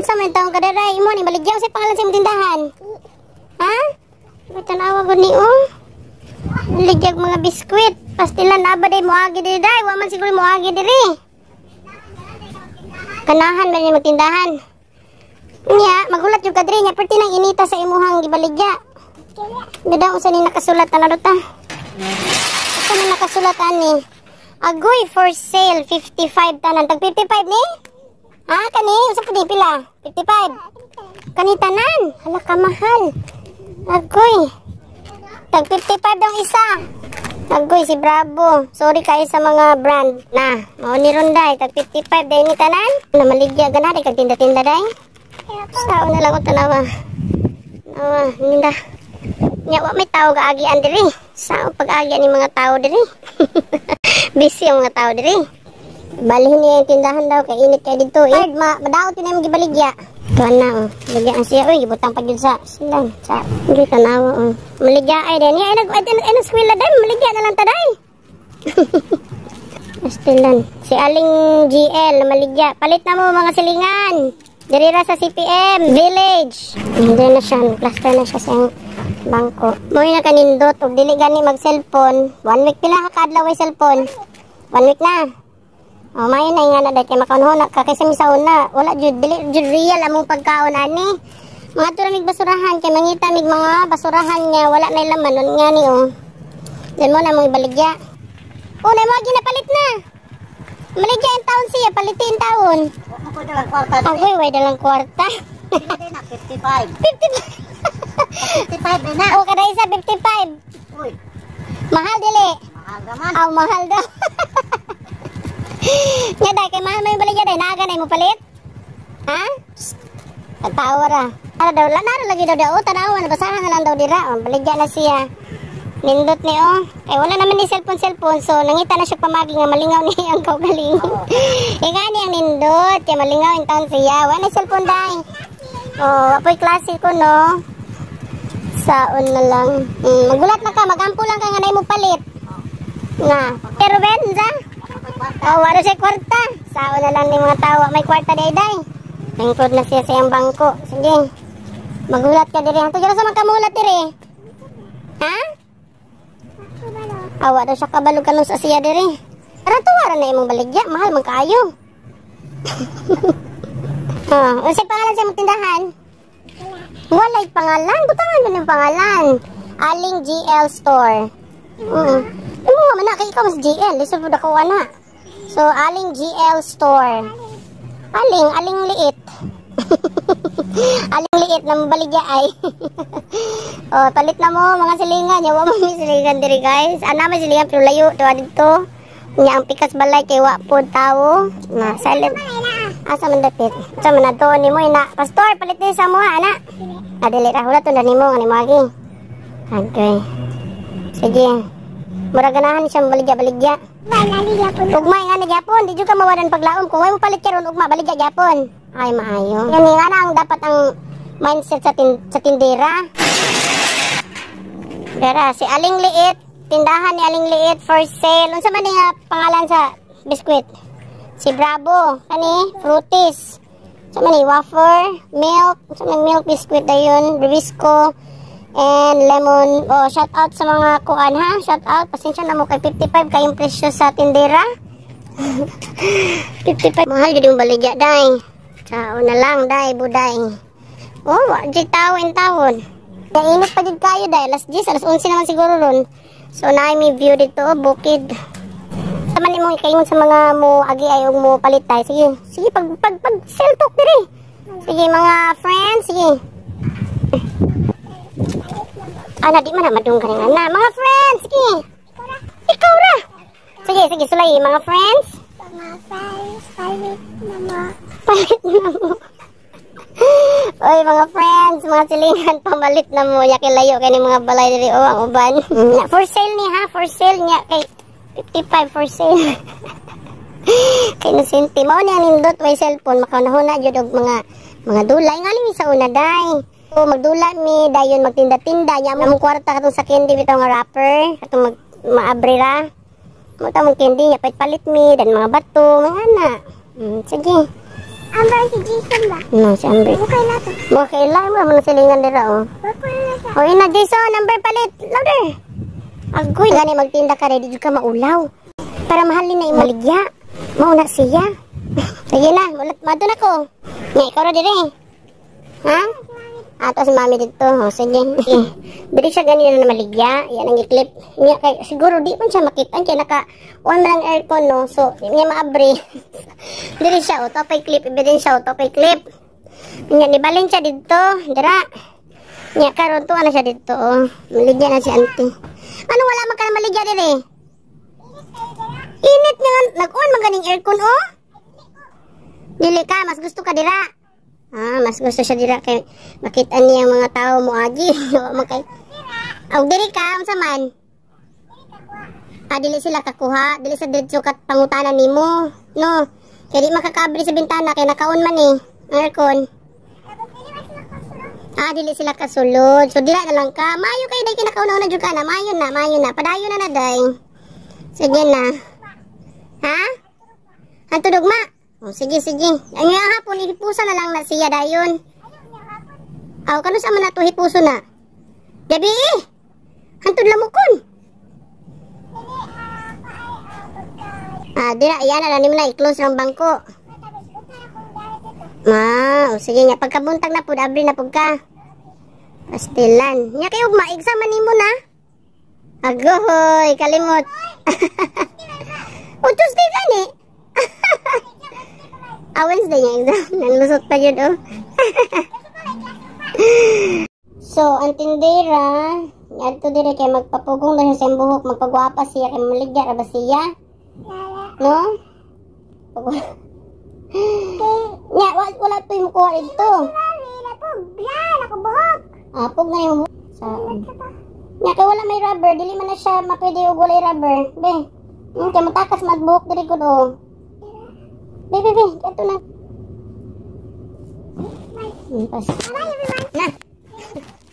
Unsa man taong kadaray imo ni baligya sa pangalan sa imong tindahan? Ha? Tanawa gud ni Ligyag mga biskwit. Pastilan aba day mo agi diri day. Wa man siguro mo agi diri. Kanahan ba ni magtindahan? Nya, magulat yung kadri nya perti nang inita sa imuhang gibaligya. Gada unsa ni nakasulat ana ta? Unsa ni nakasulat ani? Agoy for sale 55 tanan. Tag 55 ni? Ha kani unsa pud pila? 55. Kani tanan. Hala ka mahal. Agoy. Tag 55 daw isa. Agoy si Bravo. Sorry kayo sa mga brand na. Mao ni Ronday. Tag 55 day ni tanan. Na maligya gana kag tinda-tinda day. Sao na lang ko tanawa. Ninda. Nya wa may tao gaagian diri. Sao pag-agian ni mga tao diri? Busy ang mga tao diri. Balhin niya yung tindahan daw kay init kay dito. Madaot yun yung gibaligya. Tuan na Ligyan siya. Uy, gibutang pa dyan sa silang. Sa hindi tanawa Maligya ay din. Ay skwela din. Maligya na lang taday. Pastilan. Si Aling GL na maligya. Palit na mo mga silingan. Dirira sa CPM Village. Hindi na siya. Plaster na siya sa bangko. Mo'y na kanindot. Huwag dili gani mag-cellphone. 1 week pila kakadlaw ay cellphone. 1 week na. May na nga na dahil kay makanho na kasi misaon na. Wala jud dili jud real among pagkaon ani. Mga turamig basurahan kay mangita mig mga basurahan niya wala na laman nun nga ni Diyan mo na mong ibaligya. Na mo ginapalit na. Maligya ang taon siya, palitin taon. Ako dalang kwarta. Agoy, way dalang kwarta. 55. 55 din na. Kada isa 55. Uy. Mahal dili. Mahal naman. Mahal daw. Nga day, kay mahal mo yung baligya day. Naaga na mo palit? Ha? Tatawa ra. Naro lagi daw. Tanawa, nabasahan na lang daw dira. Baligya na siya. Nindot ni Kay wala naman ni cellphone. So, nangita na siya pamagi nga malingaw ni ang kaugaling. Ingani ang nindot. Kaya malingaw yung taon siya. Wala na cellphone day. Apoy klase ko, no? Saon na lang. Magulat na ka. Magampo lang ka nga na mo palit. Nga. Pero benza? Wala siya kwarta. Saon na lang ni mga tawa. May kwarta day. Lingkod na siya sa iyang bangko. Sige. Magulat ka diri. Hanto dyan sa magkamulat diri. Ha? Awa daw siya kabalog ka sa siya diri. Ratuwaran na imong baligya. Mahal magkaayo. Unsay pangalan sa imong tindahan? Walay pangalan. Butangan mo ng pangalan. Aling GL Store. Imo man na kay ikaw mas GL. Lisod pud ako ana. So Aling GL Store. Aling liit. Aling liit na baligya ay. Palit na mo mga silingan. Yawa mo may silingan diri guys. Ana may silingan pero layo tuwa dito. Nya ang pikas balay kay wa pod tawo. Na silent. Asa man dapit. Sa man ato nimo ina. Pastor palit ni sa mo ana. Adili ra hula to na nimo ani magi. Okay. Sige. Mura ganahan siya baligya. Ugmay nga na gyapon, di jud ka mawadan paglaom kung way mo palit karon ugma baligya gyapon. Ay maayo. Yan nga na ang dapat ang mindset sa tindera. Dera si Aling Liit, tindahan ni Aling Liit for sale. Unsa man nga pangalan sa biskwit? Si Bravo, kani fruities. Unsa man ni wafer, milk, unsa man milk biskwit dayon, Rubisco. And lemon. Shout out sa mga kuan ha. Shout out. Pasensya na mo kay 55 kayong presyo sa tindera. 55. Mahal gid yung baligya day. Sao na lang day buday. Di tawon. Kaya init pa gid kayo day. Alas 10, alas 11 naman siguro ron. So na may view dito bukid. Taman mo kayo sa mga mo agi ayog mo palit tay. Sige pag sell talk diri. Sige mga friends, sige. Di man na madunggan nga na. Mga friends, sige. Ikaw ra. Sige, sulay. Mga friends. Palit na mo. Oy, mga friends, mga silingan, pamalit na mo. Yakilayo kayo ng mga balay diri ang uban. For sale ni ha, for sale niya. Kay 55 for sale. Kay nasinti. Mao niya nindot, may cellphone. Makanahuna jud og mga dulay. Ngaling sa una, day. Magdula mi dayon magtinda-tinda nya among kwarta katong sa candy bitaw nga wrapper katong maabrira mo ta mong candy nya palit mi dan mga bato mga ana. Sige Amber si Jason ba? No, si Amber. Bukay na to. Bukay lang mo man silingan dira oh. Bukay na siya. Hoy na Jason, Amber palit. Louder. Agoy, gani magtinda ka ready jud ka maulaw. Para mahalin na imaligya. Mauna siya. Sige na, ulat mado na ko. Nga ikaw ra dire. Ha? Ato si mami dito. O, sige. Dili siya ganyan na maligya. Yan ang i-clip. Siguro di man siya makita. Kaya naka-on lang aircon, no? So, niya maabri. Dili siya. O, topay clip. Ibigin siya. O, topay clip. Nga, nibalin siya dito. Dira. Nga, karon to. Ano siya dito? O, maligya na si auntie. Ano, wala man ka na maligya dire? Init nga. Nag-on man ganing aircon, o? Dili ka. Mas gusto ka dira. Mas gusto siya dira kay makita niya ang mga tao mo agi. Makay. Aw diri ka unsa man? Dili sila kakuha, dili sa didto kat pangutanan nimo. No. Kay di makakabri sa bintana kay nakaon man ni aircon. Dili sila kasulod. So dira na lang ka. Mayo kay day kinakauna na jud ka na. Mayo na. Padayon na day. Sige na. Ha? Hanto dugma. Oh, sige. Ang nga hapon, hipusa na lang na siya dayon. Aw, kano sa man nato hipuso na? Gabi hantod lamukon. Dira, yan na mo na, i-close ng bangko. Sige nga, pagkabuntag na po, abri na po ka. Pastilan. Nga kayo, ma-exam nimo na. Agoy, kalimot. Tuesday gani. Wednesday niya exam. Nanglusot pa yun, oh. So, ang tindera, adto dire kay magpapugong na siya sa buhok, magpagwapa siya, kay maligya ra ba siya? No? Nya, wala to yung kuha ito. Pug na yung buhok. Nya, kay wala may rubber, dili man na siya mapwede og walay rubber. Be, kay matakas magbuhok dire ko do. Be, ito na. Pas. Na.